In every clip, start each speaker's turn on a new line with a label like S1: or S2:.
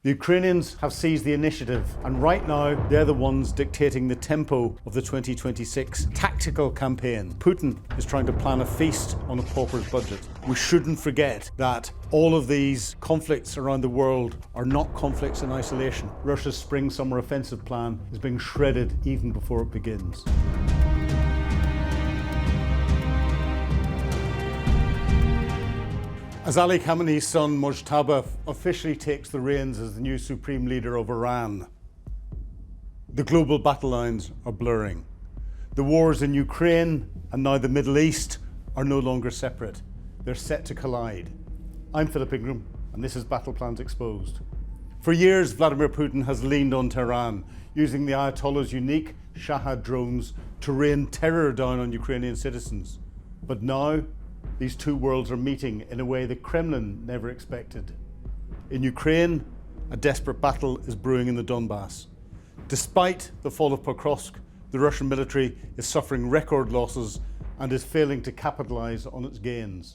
S1: The Ukrainians have seized the initiative, and right now they're the ones dictating the tempo of the 2026 tactical campaign. Putin is trying to plan a feast on a pauper's budget. We shouldn't forget that all of these conflicts around the world are not conflicts in isolation. Russia's spring-summer offensive plan is being shredded even before it begins. As Ali Khamenei's son Mojtaba officially takes the reins as the new supreme leader of Iran, the global battle lines are blurring. The wars in Ukraine and now the Middle East are no longer separate. They're set to collide. I'm Philip Ingram, and this is Battle Plans Exposed. For years, Vladimir Putin has leaned on Tehran, using the Ayatollah's unique Shahed drones to rain terror down on Ukrainian citizens. But now, these two worlds are meeting in a way the Kremlin never expected. In Ukraine, a desperate battle is brewing in the Donbass. Despite the fall of Pokrovsk, the Russian military is suffering record losses and is failing to capitalize on its gains.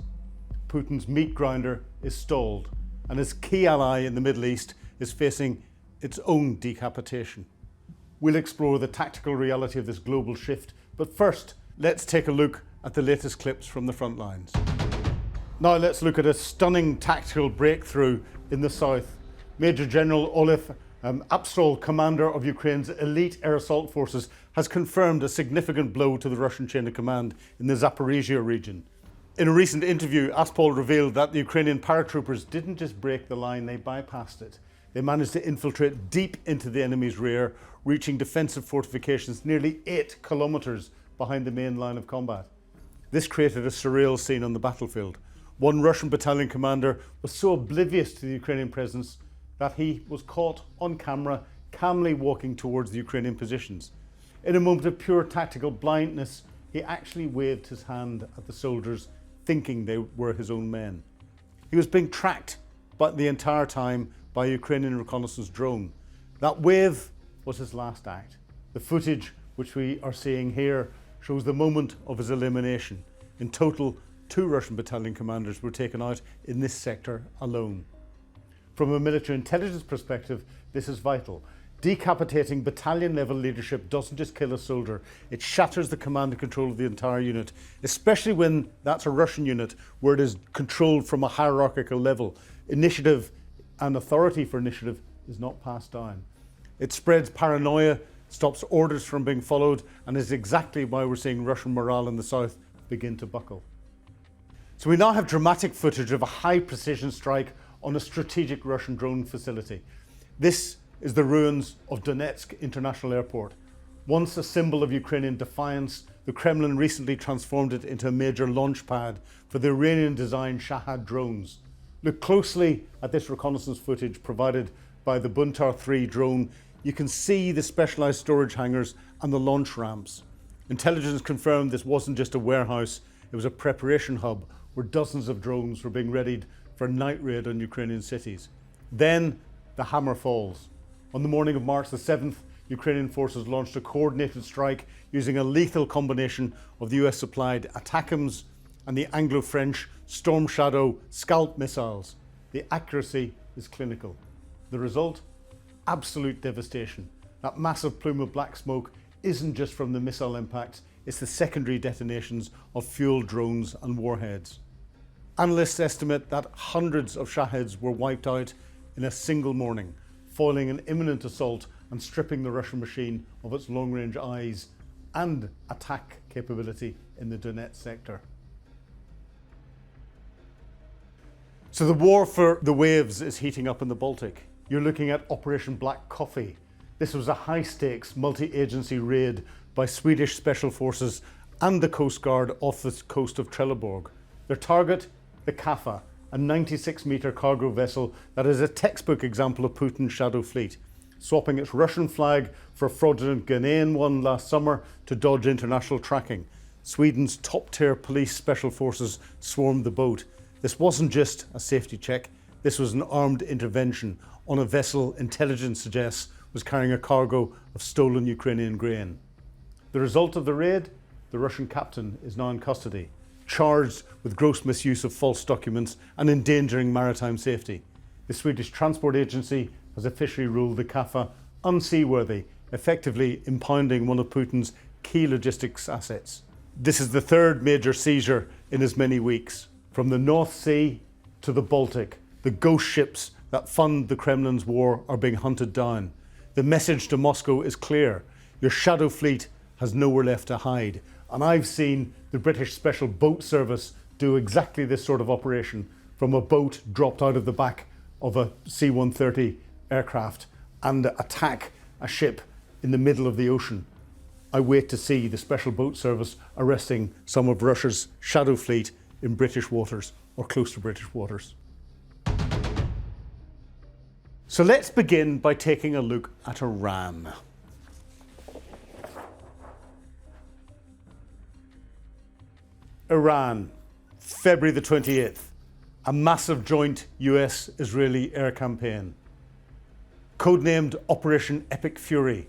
S1: Putin's meat grinder is stalled, and his key ally in the Middle East is facing its own decapitation. We'll explore the tactical reality of this global shift, but first, let's take a look at the latest clips from the front lines. Now let's look at a stunning tactical breakthrough in the south. Major General Oleh Apstol, commander of Ukraine's elite air assault forces, has confirmed a significant blow to the Russian chain of command in the Zaporizhzhia region. In a recent interview, Apstol revealed that the Ukrainian paratroopers didn't just break the line, they bypassed it. They managed to infiltrate deep into the enemy's rear, reaching defensive fortifications nearly 8 kilometers behind the main line of combat. This created a surreal scene on the battlefield. One Russian battalion commander was so oblivious to the Ukrainian presence that he was caught on camera calmly walking towards the Ukrainian positions. In a moment of pure tactical blindness, he actually waved his hand at the soldiers, thinking they were his own men. He was being tracked the entire time by a Ukrainian reconnaissance drone. That wave was his last act. The footage which we are seeing here shows the moment of his elimination. In total, 2 Russian battalion commanders were taken out in this sector alone. From a military intelligence perspective, this is vital. Decapitating battalion-level leadership doesn't just kill a soldier, it shatters the command and control of the entire unit, especially when that's a Russian unit where it is controlled from a hierarchical level. Initiative and authority for initiative is not passed down. It spreads paranoia, stops orders from being followed, and is exactly why we're seeing Russian morale in the south begin to buckle. So we now have dramatic footage of a high-precision strike on a strategic Russian drone facility. This is the ruins of Donetsk International Airport. Once a symbol of Ukrainian defiance, the Kremlin recently transformed it into a major launch pad for the Iranian-designed Shahed drones. Look closely at this reconnaissance footage provided by the Buntar 3 drone. You can see the specialized storage hangars and the launch ramps. Intelligence confirmed this wasn't just a warehouse, it was a preparation hub where dozens of drones were being readied for a night raid on Ukrainian cities. Then the hammer falls. On the morning of March the 7th, Ukrainian forces launched a coordinated strike using a lethal combination of the US-supplied ATACMS and the Anglo-French Storm Shadow scalp missiles. The accuracy is clinical. The result? Absolute devastation. That massive plume of black smoke isn't just from the missile impacts, it's the secondary detonations of fuel drones and warheads. Analysts estimate that hundreds of Shaheds were wiped out in a single morning, foiling an imminent assault and stripping the Russian machine of its long-range eyes and attack capability in the Donetsk sector. So the war for the waves is heating up in the Baltic. You're looking at Operation Black Coffee. This was a high-stakes multi-agency raid by Swedish Special Forces and the Coast Guard off the coast of Trelleborg. Their target? The Kafa, a 96-metre cargo vessel that is a textbook example of Putin's shadow fleet, swapping its Russian flag for a fraudulent Ghanaian one last summer to dodge international tracking. Sweden's top-tier police special forces swarmed the boat. This wasn't just a safety check, this was an armed intervention on a vessel intelligence suggests was carrying a cargo of stolen Ukrainian grain. The result of the raid? The Russian captain is now in custody, charged with gross misuse of false documents and endangering maritime safety. The Swedish Transport Agency has officially ruled the Kaffa unseaworthy, effectively impounding one of Putin's key logistics assets. This is the third major seizure in as many weeks. From the North Sea to the Baltic, the ghost ships that fund the Kremlin's war are being hunted down. The message to Moscow is clear. Your shadow fleet has nowhere left to hide. And I've seen the British Special Boat Service do exactly this sort of operation from a boat dropped out of the back of a C-130 aircraft and attack a ship in the middle of the ocean. I wait to see the Special Boat Service arresting some of Russia's shadow fleet in British waters or close to British waters. So let's begin by taking a look at Iran. Iran, February the 28th, a massive joint US-Israeli air campaign. Codenamed Operation Epic Fury,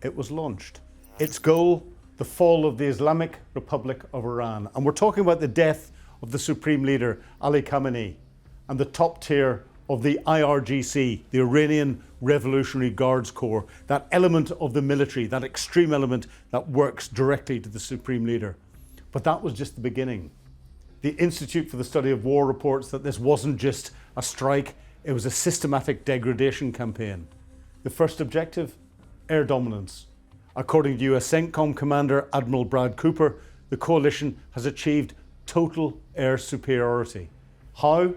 S1: it was launched. Its goal, the fall of the Islamic Republic of Iran. And we're talking about the death of the Supreme Leader, Ali Khamenei, and the top tier of the IRGC, the Iranian Revolutionary Guards Corps, that element of the military, that extreme element that works directly to the Supreme Leader. But that was just the beginning. The Institute for the Study of War reports that this wasn't just a strike, it was a systematic degradation campaign. The first objective, air dominance. According to US CENTCOM Commander Admiral Brad Cooper, the coalition has achieved total air superiority. How?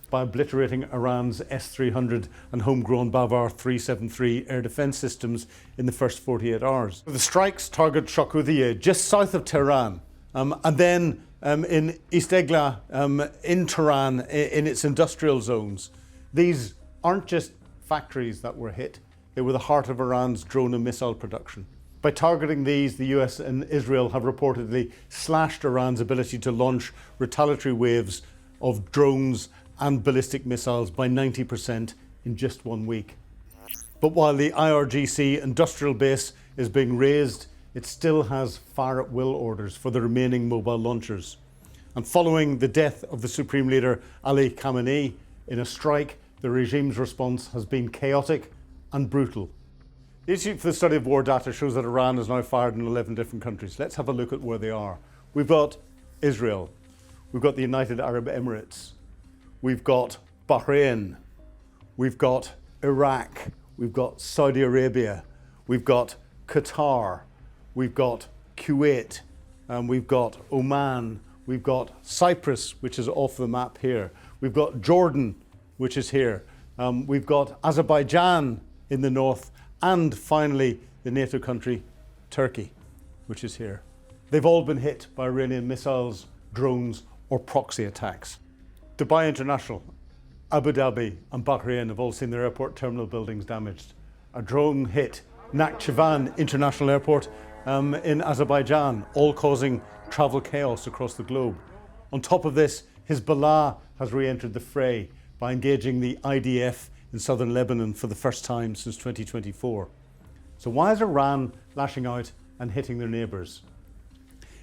S1: By obliterating Iran's S-300 and homegrown Bavar 373 air defense systems in the first 48 hours. The strikes target Shahed, just south of Tehran, and then in East Eglah, in Tehran, in its industrial zones. These aren't just factories that were hit, they were the heart of Iran's drone and missile production. By targeting these, the US and Israel have reportedly slashed Iran's ability to launch retaliatory waves of drones and ballistic missiles by 90% in just 1 week. But while the IRGC industrial base is being razed, it still has fire-at-will orders for the remaining mobile launchers. And following the death of the Supreme Leader Ali Khamenei in a strike, the regime's response has been chaotic and brutal. The Institute for the Study of War data shows that Iran has now fired in 11 different countries. Let's have a look at where they are. We've got Israel, we've got the United Arab Emirates, we've got Bahrain, we've got Iraq, we've got Saudi Arabia, we've got Qatar, we've got Kuwait, we've got Oman, we've got Cyprus, which is off the map here, we've got Jordan, which is here, we've got Azerbaijan in the north, and finally the NATO country Turkey, which is here. They've all been hit by Iranian missiles, drones, or proxy attacks. Dubai International, Abu Dhabi and Bahrain have all seen their airport terminal buildings damaged. A drone hit Nakhchivan International Airport in Azerbaijan, all causing travel chaos across the globe. On top of this, Hezbollah has re-entered the fray by engaging the IDF in southern Lebanon for the first time since 2024. So why is Iran lashing out and hitting their neighbours?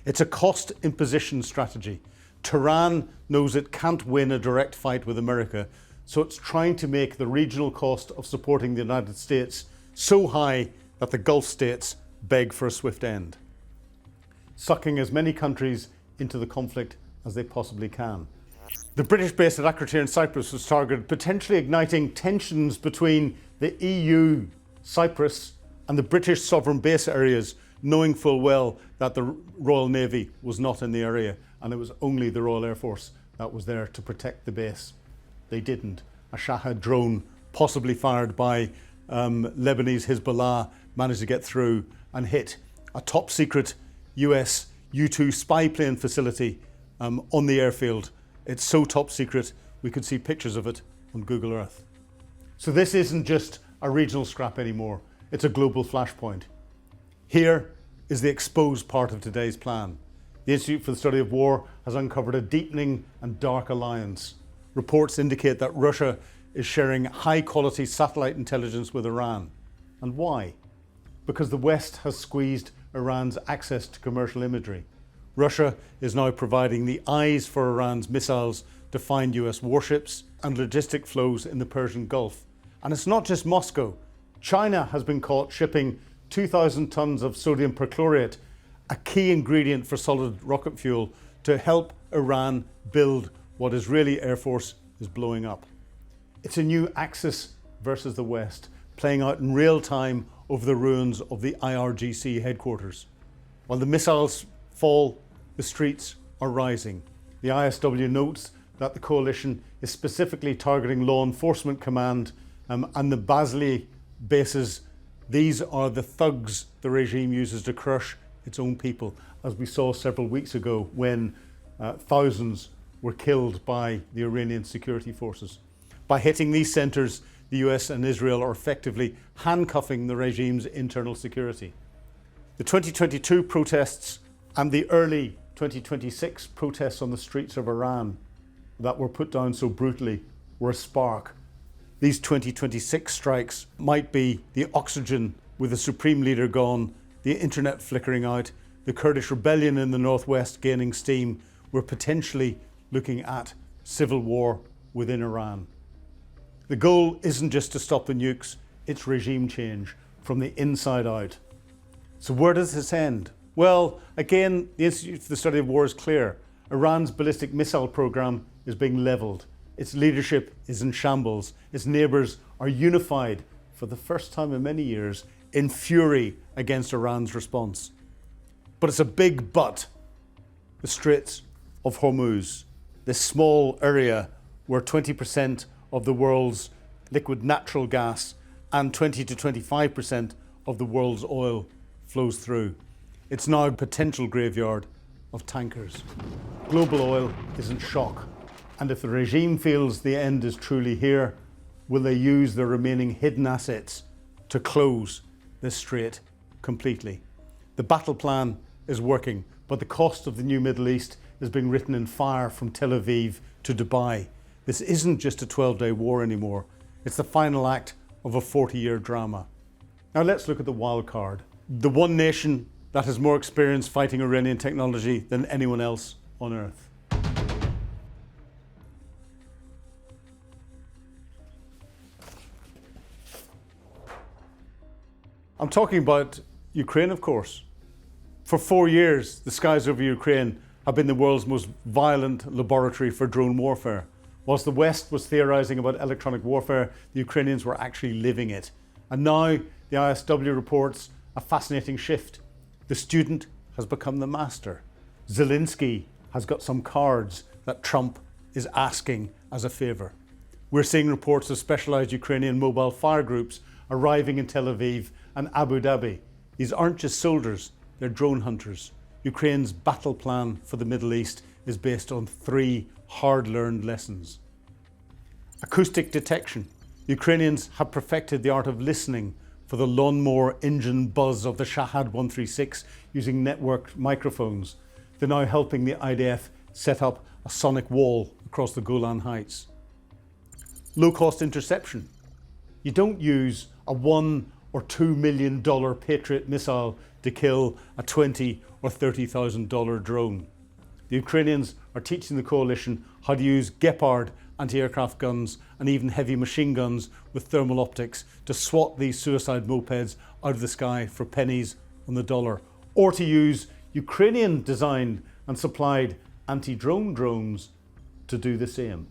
S1: It's a cost imposition strategy. Tehran knows it can't win a direct fight with America, so it's trying to make the regional cost of supporting the United States so high that the Gulf states beg for a swift end, sucking as many countries into the conflict as they possibly can. The British base at Akrotiri in Cyprus was targeted, potentially igniting tensions between the EU, Cyprus, and the British sovereign base areas, knowing full well that the Royal Navy was not in the area and it was only the Royal Air Force that was there to protect the base. They didn't. A Shahed drone, possibly fired by Lebanese Hezbollah, managed to get through and hit a top secret US U-2 spy plane facility on the airfield. It's so top secret, we could see pictures of it on Google Earth. So this isn't just a regional scrap anymore, it's a global flashpoint. Here is the exposed part of today's plan. The Institute for the Study of War has uncovered a deepening and dark alliance. Reports indicate that Russia is sharing high-quality satellite intelligence with Iran. And why? Because the West has squeezed Iran's access to commercial imagery. Russia is now providing the eyes for Iran's missiles to find US warships and logistic flows in the Persian Gulf. And it's not just Moscow. China has been caught shipping 2,000 tons of sodium perchlorate, a key ingredient for solid rocket fuel, to help Iran build what is really Air Force is blowing up. It's a new Axis versus the West, playing out in real time over the ruins of the IRGC headquarters. While the missiles fall, the streets are rising. The ISW notes that the coalition is specifically targeting Law Enforcement Command and the Basli bases. These are the thugs the regime uses to crush its own people, as we saw several weeks ago when thousands were killed by the Iranian security forces. By hitting these centres, the US and Israel are effectively handcuffing the regime's internal security. The 2022 protests and the early 2026 protests on the streets of Iran that were put down so brutally were a spark. These 2026 strikes might be the oxygen with the supreme leader gone, the internet flickering out, the Kurdish rebellion in the northwest gaining steam. We're potentially looking at civil war within Iran. The goal isn't just to stop the nukes, it's regime change from the inside out. So where does this end? Well, again, the Institute for the Study of War is clear. Iran's ballistic missile program is being leveled. Its leadership is in shambles. Its neighbors are unified for the first time in many years in fury against Iran's response. But it's a big but. The Strait of Hormuz, this small area where 20% of the world's liquid natural gas and 20 to 25% of the world's oil flows through. It's now a potential graveyard of tankers. Global oil is in shock. And if the regime feels the end is truly here, will they use their remaining hidden assets to close this strait completely? The battle plan is working, but the cost of the new Middle East is being written in fire from Tel Aviv to Dubai. This isn't just a 12-day war anymore. It's the final act of a 40-year drama. Now let's look at the wild card. The one nation that has more experience fighting Iranian technology than anyone else on earth. I'm talking about Ukraine, of course. For 4 years, the skies over Ukraine have been the world's most violent laboratory for drone warfare. Whilst the West was theorizing about electronic warfare, the Ukrainians were actually living it. And now the ISW reports a fascinating shift. The student has become the master. Zelensky has got some cards that Trump is asking as a favor. We're seeing reports of specialized Ukrainian mobile fire groups arriving in Tel Aviv and Abu Dhabi. These aren't just soldiers, they're drone hunters. Ukraine's battle plan for the Middle East is based on 3 hard-learned lessons. Acoustic detection. Ukrainians have perfected the art of listening for the lawnmower engine buzz of the Shahed 136 using networked microphones. They're now helping the IDF set up a sonic wall across the Golan Heights. Low-cost interception. You don't use a $1 or $2 million Patriot missile to kill a $20,000 or $30,000 drone. The Ukrainians are teaching the coalition how to use Gepard anti-aircraft guns and even heavy machine guns with thermal optics to swat these suicide mopeds out of the sky for pennies on the dollar, or to use Ukrainian designed and supplied anti-drone drones to do the same.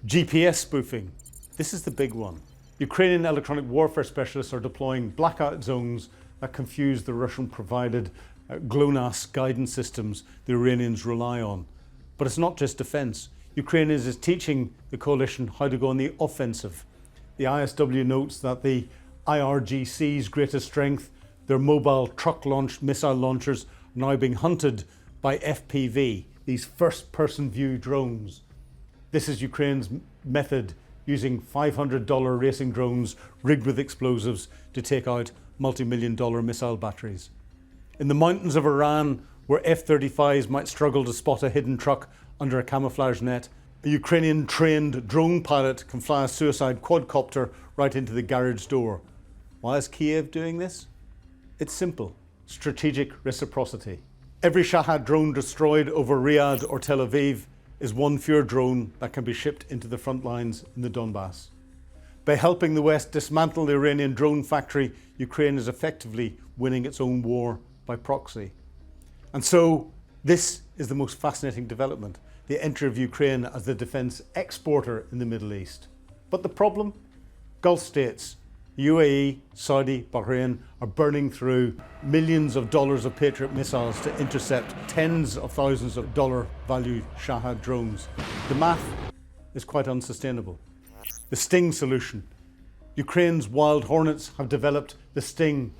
S1: GPS spoofing. This is the big one. Ukrainian electronic warfare specialists are deploying blackout zones that confuse the Russian-provided GLONASS guidance systems the Iranians rely on. But it's not just defence. Ukraine is teaching the coalition how to go on the offensive. The ISW notes that the IRGC's greatest strength, their mobile truck-launched missile launchers, are now being hunted by FPV, these first-person view drones. This is Ukraine's method, using $500 racing drones rigged with explosives to take out multi-million-dollar missile batteries. In the mountains of Iran, where F-35s might struggle to spot a hidden truck under a camouflage net, a Ukrainian-trained drone pilot can fly a suicide quadcopter right into the garage door. Why is Kiev doing this? It's simple. Strategic reciprocity. Every Shahed drone destroyed over Riyadh or Tel Aviv is one fewer drone that can be shipped into the front lines in the Donbass. By helping the West dismantle the Iranian drone factory, Ukraine is effectively winning its own war by proxy. And so this is the most fascinating development, the entry of Ukraine as the defence exporter in the Middle East. But the problem? Gulf states, UAE, Saudi, Bahrain are burning through millions of dollars of Patriot missiles to intercept tens of thousands of dollar value Shahed drones. The math is quite unsustainable. The Sting solution. Ukraine's Wild Hornets have developed the Sting,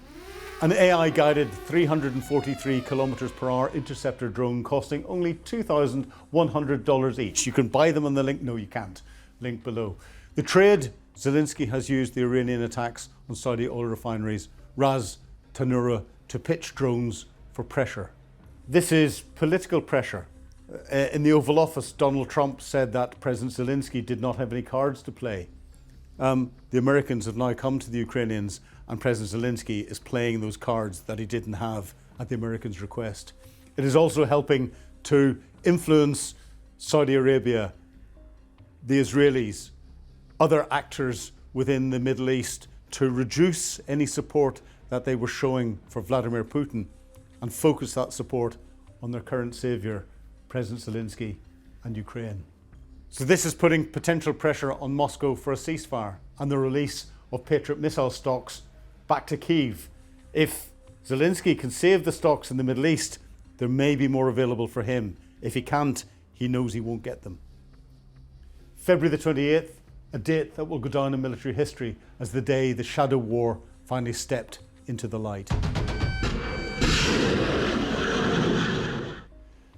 S1: an AI-guided 343 kilometers per hour interceptor drone costing only $2,100 each. You can buy them on the link. No, you can't. Link below. The trade, Zelensky has used the Iranian attacks on Saudi oil refineries, Ras Tanura, to pitch drones for pressure. This is political pressure. In the Oval Office, Donald Trump said that President Zelensky did not have any cards to play. The Americans have now come to the Ukrainians, and President Zelensky is playing those cards that he didn't have at the Americans' request. It is also helping to influence Saudi Arabia, the Israelis, other actors within the Middle East to reduce any support that they were showing for Vladimir Putin and focus that support on their current savior, President Zelensky and Ukraine. So this is putting potential pressure on Moscow for a ceasefire and the release of Patriot missile stocks back to Kyiv. If Zelensky can save the stocks in the Middle East, there may be more available for him. If he can't, he knows he won't get them. February the 28th, a date that will go down in military history as the day the Shadow War finally stepped into the light.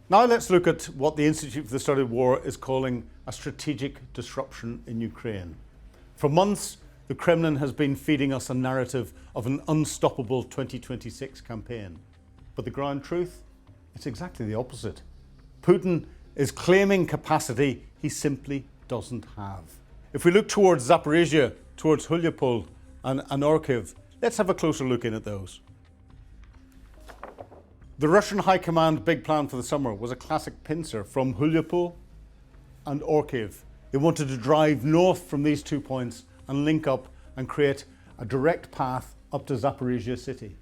S1: Now let's look at what the Institute for the Study of War is calling a strategic disruption in Ukraine. For months, the Kremlin has been feeding us a narrative of an unstoppable 2026 campaign. But the ground truth? It's exactly the opposite. Putin is claiming capacity he simply doesn't have. If we look towards Zaporizhzhia, towards Mariupol and Kharkiv, let's have a closer look in at those. The Russian High Command big plan for the summer was a classic pincer from Mariupol and Kharkiv. They wanted to drive north from these 2 points and link up and create a direct path up to Zaporizhzhia city.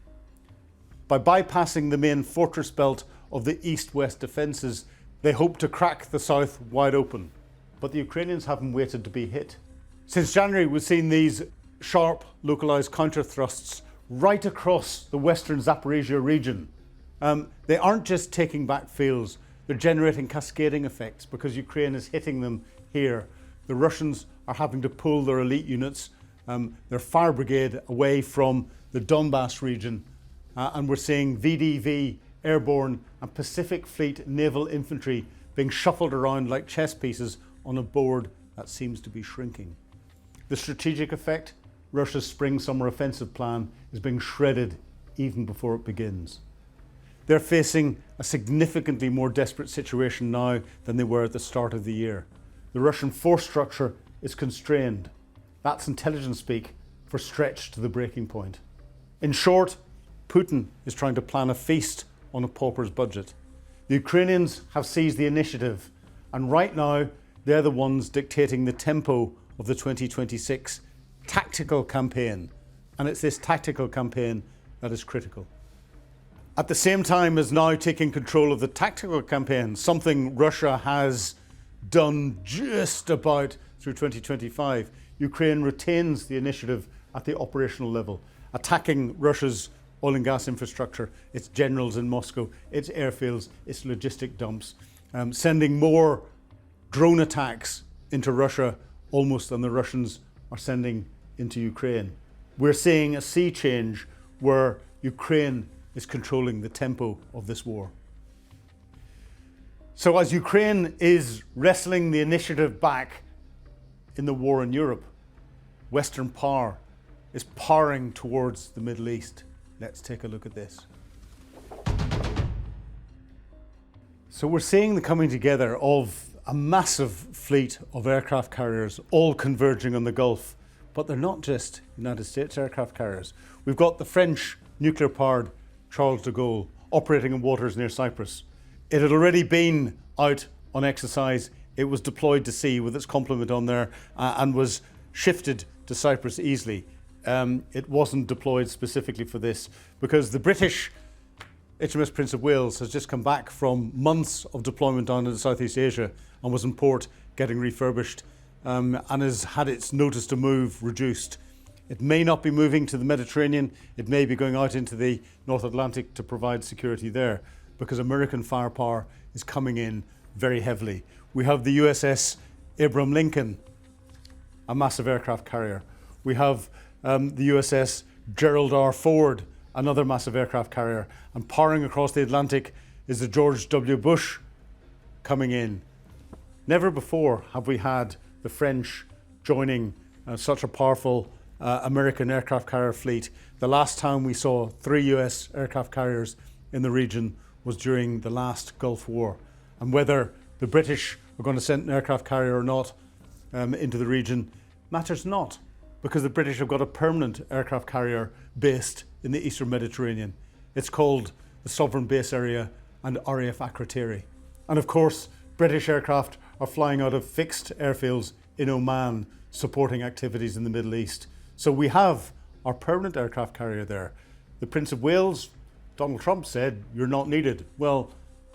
S1: By bypassing the main fortress belt of the east-west defences, they hoped to crack the south wide open. But the Ukrainians haven't waited to be hit. Since January, we've seen these sharp, localised counter-thrusts right across the western Zaporizhzhia region. They aren't just taking back fields, they're generating cascading effects because Ukraine is hitting them here. The Russians are having to pull their elite units, their fire brigade, away from the Donbass region. And we're seeing VDV, airborne and Pacific Fleet naval infantry being shuffled around like chess pieces on a board that seems to be shrinking. The strategic effect, Russia's spring-summer offensive plan, is being shredded even before it begins. They're facing a significantly more desperate situation now than they were at the start of the year. The Russian force structure is constrained. That's intelligence speak for stretched to the breaking point. In short, Putin is trying to plan a feast on a pauper's budget. The Ukrainians have seized the initiative, and right now they're the ones dictating the tempo of the 2026 tactical campaign. And it's this tactical campaign that is critical. At the same time as now taking control of the tactical campaign, something Russia has done just about through 2025, Ukraine retains the initiative at the operational level, attacking Russia's oil and gas infrastructure, its generals in Moscow, its airfields, its logistic dumps, sending more drone attacks into Russia almost than the Russians are sending into Ukraine. We're seeing a sea change where Ukraine is controlling the tempo of this war. So as Ukraine is wrestling the initiative back in the war in Europe, Western power is powering towards the Middle East. Let's take a look at this. So we're seeing the coming together of a massive fleet of aircraft carriers all converging on the Gulf, but they're not just United States aircraft carriers. We've got the French nuclear-powered Charles de Gaulle operating in waters near Cyprus. It had already been out on exercise. It was deployed to sea with its complement on there and was shifted to Cyprus easily. It wasn't deployed specifically for this because the British HMS Prince of Wales has just come back from months of deployment down in Southeast Asia and was in port getting refurbished and has had its notice to move reduced. It may not be moving to the Mediterranean, it may be going out into the North Atlantic to provide security there because American firepower is coming in very heavily. We have the USS Abraham Lincoln, a massive aircraft carrier. We have the USS Gerald R. Ford, another massive aircraft carrier. And powering across the Atlantic is the George W. Bush coming in. Never before have we had the French joining such a powerful American aircraft carrier fleet. The last time we saw 3 US aircraft carriers in the region was during the last Gulf War. And whether the British are going to send an aircraft carrier or not into the region matters not, because the British have got a permanent aircraft carrier based in the Eastern Mediterranean. It's called the Sovereign Base Area and RAF Akrotiri. And of course, British aircraft are flying out of fixed airfields in Oman, supporting activities in the Middle East. So we have our permanent aircraft carrier there. The Prince of Wales, Donald Trump said, you're not needed. Well,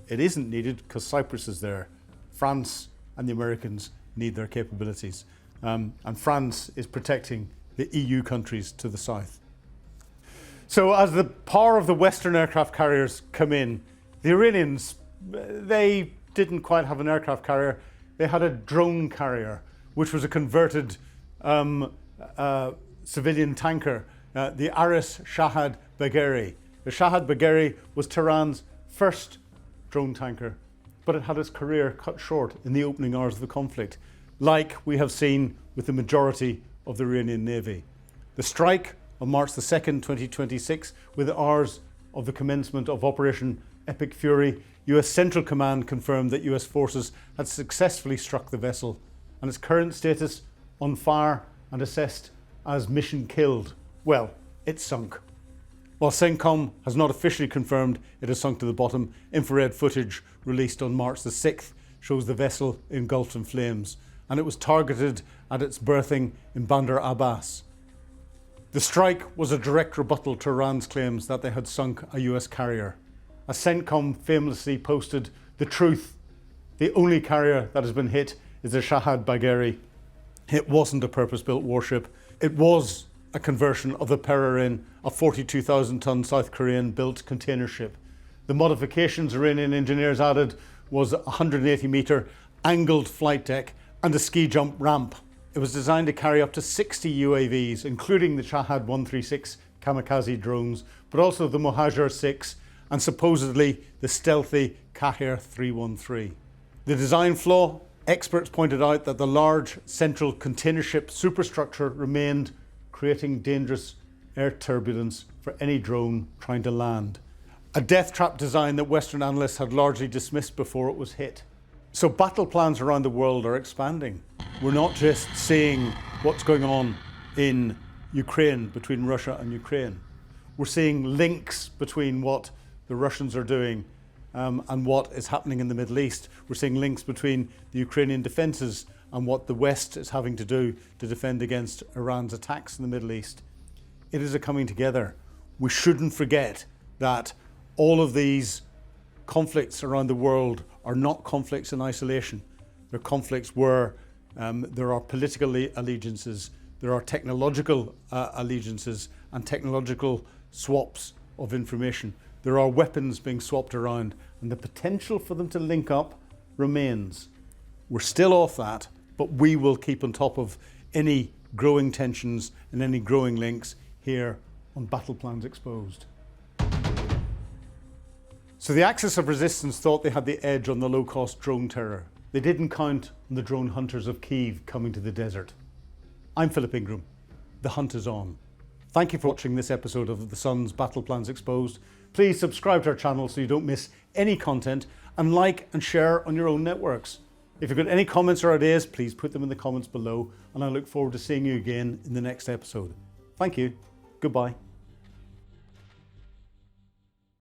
S1: it isn't needed because Cyprus is there. France and the Americans need their capabilities. And France is protecting the EU countries to the south. So as the power of the Western aircraft carriers come in, the Iranians, they didn't quite have an aircraft carrier. They had a drone carrier, which was a converted civilian tanker, the Aris Shahed Bagheri. The Shahed Bagheri was Tehran's first drone tanker, but it had its career cut short in the opening hours of the conflict, like we have seen with the majority of the Iranian Navy. The strike on March the 2nd, 2026, with hours of the commencement of Operation Epic Fury, US Central Command confirmed that US forces had successfully struck the vessel and its current status on fire and assessed as mission killed. Well, it sunk. While CENTCOM has not officially confirmed it has sunk to the bottom, infrared footage released on March the 6th shows the vessel engulfed in flames, and it was targeted at its berthing in Bandar Abbas. The strike was a direct rebuttal to Iran's claims that they had sunk a US carrier. As CENTCOM famously posted, the truth, the only carrier that has been hit is the Shahed Bagheri. It wasn't a purpose-built warship. It was a conversion of the Pererin, a 42,000-ton South Korean-built container ship. The modifications Iranian engineers added was a 180-metre angled flight deck and a ski jump ramp. It was designed to carry up to 60 UAVs, including the Shahed 136 kamikaze drones, but also the Mohajer 6 and supposedly the stealthy Kahir 313. The design flaw, experts pointed out that the large central container ship superstructure remained, creating dangerous air turbulence for any drone trying to land. A death trap design that Western analysts had largely dismissed before it was hit. So battle plans around the world are expanding. We're not just seeing what's going on in Ukraine, between Russia and Ukraine. We're seeing links between what the Russians are doing and what is happening in the Middle East. We're seeing links between the Ukrainian defences and what the West is having to do to defend against Iran's attacks in the Middle East. It is a coming together. We shouldn't forget that all of these conflicts around the world are not conflicts in isolation. They're conflicts where there are political allegiances, there are technological allegiances and technological swaps of information. There are weapons being swapped around, and the potential for them to link up remains. We're still off that, but we will keep on top of any growing tensions and any growing links here on Battle Plans Exposed. So the Axis of Resistance thought they had the edge on the low-cost drone terror. They didn't count on the drone hunters of Kyiv coming to the desert. I'm Philip Ingram. The hunt is on. Thank you for watching this episode of The Sun's Battle Plans Exposed. Please subscribe to our channel so you don't miss any content, and like and share on your own networks. If you've got any comments or ideas, please put them in the comments below, and I look forward to seeing you again in the next episode. Thank you. Goodbye.